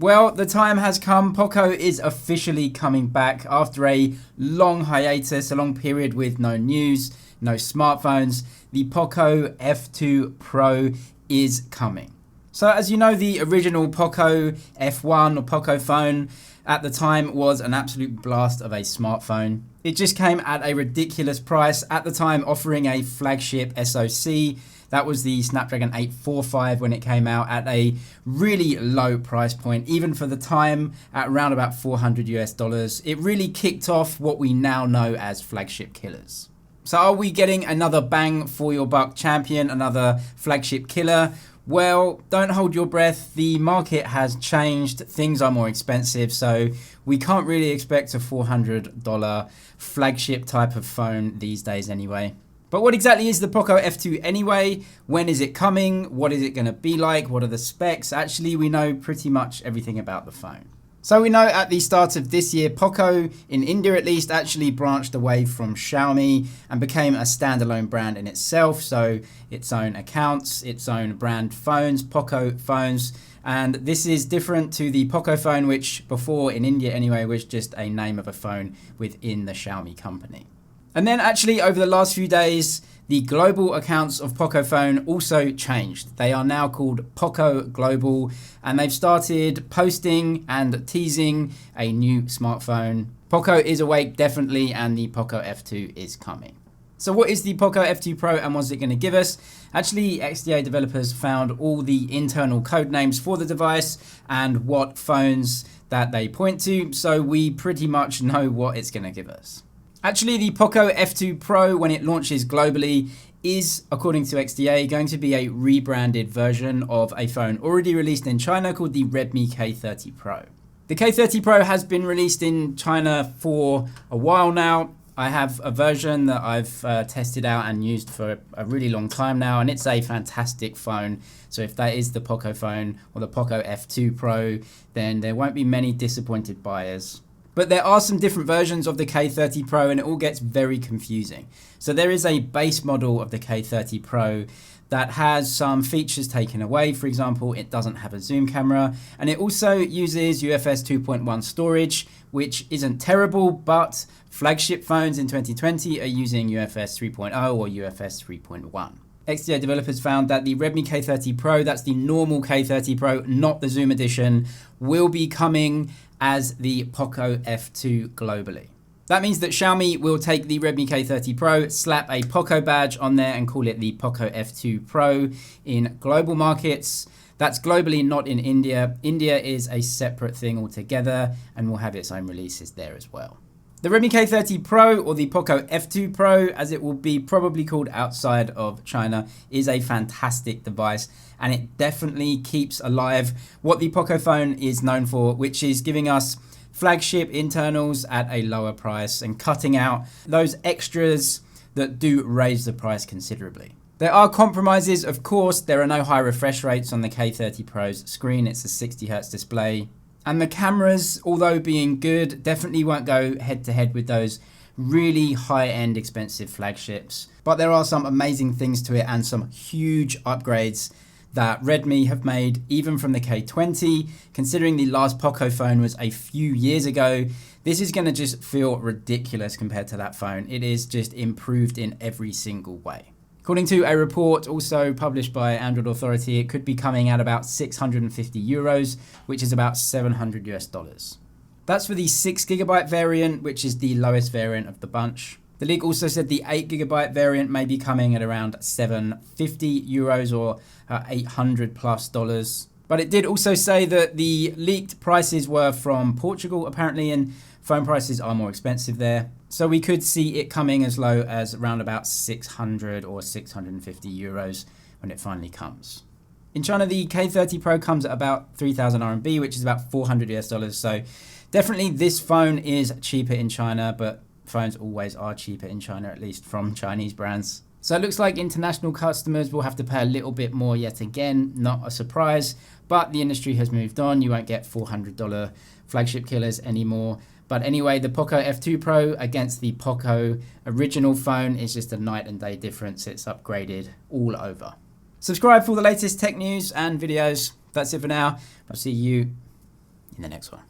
Well, the time has come. POCO is officially coming back after a long hiatus, a long period with no news, no smartphones. The POCO F2 Pro is coming. So as you know, the original POCO F1 or POCO phone at the time was an absolute blast of a smartphone. It just came at a ridiculous price, at the time offering a flagship SoC. That was the Snapdragon 845 when it came out at a really low price point, even for the time at around about 400 US dollars. It really kicked off what we now know as flagship killers. So are we getting another bang for your buck champion, another flagship killer? Well, don't hold your breath. The market has changed. Things are more expensive, so we can't really expect a $400 flagship type of phone these days anyway. But what exactly is the POCO F2 anyway? When is it coming? What is it going to be like? What are the specs? Actually, we know pretty much everything about the phone. So we know at the start of this year, POCO, in India at least, actually branched away from Xiaomi and became a standalone brand in itself. So its own accounts, its own brand phones, POCO phones. And this is different to the POCO phone, which before in India anyway, was just a name of a phone within the Xiaomi company. And then actually over the last few days, the global accounts of POCO phone also changed. They are now called POCO Global, and they've started posting and teasing a new smartphone. POCO is awake definitely, and the POCO F2 is coming. So what is the POCO F2 Pro and what's it going to give us? Actually, XDA developers found all the internal code names for the device and what phones that they point to, so we pretty much know what it's going to give us. Actually, the POCO F2 Pro, when it launches globally, is, according to XDA, going to be a rebranded version of a phone already released in China called the Redmi K30 Pro. The K30 Pro has been released in China for a while now. I have a version that I've tested out and used for a really long time now, and it's a fantastic phone. So if that is the POCO phone or the POCO F2 Pro, then there won't be many disappointed buyers. But there are some different versions of the K30 Pro and it all gets very confusing. So there is a base model of the K30 Pro that has some features taken away. For example, it doesn't have a zoom camera, and it also uses UFS 2.1 storage, which isn't terrible, but flagship phones in 2020 are using UFS 3.0 or UFS 3.1. XDA developers found that the Redmi K30 Pro, that's the normal K30 Pro, not the Zoom edition, will be coming as the POCO F2 globally. That means that Xiaomi will take the Redmi K30 Pro, slap a POCO badge on there and call it the POCO F2 Pro in global markets. That's globally, not in India. India is a separate thing altogether and will have its own releases there as well. The Redmi K30 Pro, or the POCO F2 Pro, as it will be probably called outside of China, is a fantastic device, and it definitely keeps alive what the POCO phone is known for, which is giving us flagship internals at a lower price and cutting out those extras that do raise the price considerably. There are compromises, of course. There are no high refresh rates on the K30 Pro's screen. It's a 60Hz display. And the cameras, although being good, definitely won't go head to head with those really high-end expensive flagships. But there are some amazing things to it and some huge upgrades that Redmi have made, even from the K20. Considering the last POCO phone was a few years ago, this is going to just feel ridiculous compared to that phone. It is just improved in every single way. According to a report also published by Android Authority, it could be coming at about 650 euros, which is about 700 US dollars. That's for the 6GB variant, which is the lowest variant of the bunch. The leak also said the 8GB variant may be coming at around 750 euros or $800 plus dollars. But it did also say that the leaked prices were from Portugal apparently, and phone prices are more expensive there. So we could see it coming as low as around about 600 or 650 euros when it finally comes. In China, the K30 Pro comes at about 3,000 RMB, which is about 400 US dollars. So definitely this phone is cheaper in China, but phones always are cheaper in China, at least from Chinese brands. So it looks like international customers will have to pay a little bit more yet again, not a surprise, but the industry has moved on. You won't get $400 flagship killers anymore. But anyway, the POCO F2 Pro against the POCO original phone is just a night and day difference. It's upgraded all over. Subscribe for all the latest tech news and videos. That's it for now. I'll see you in the next one.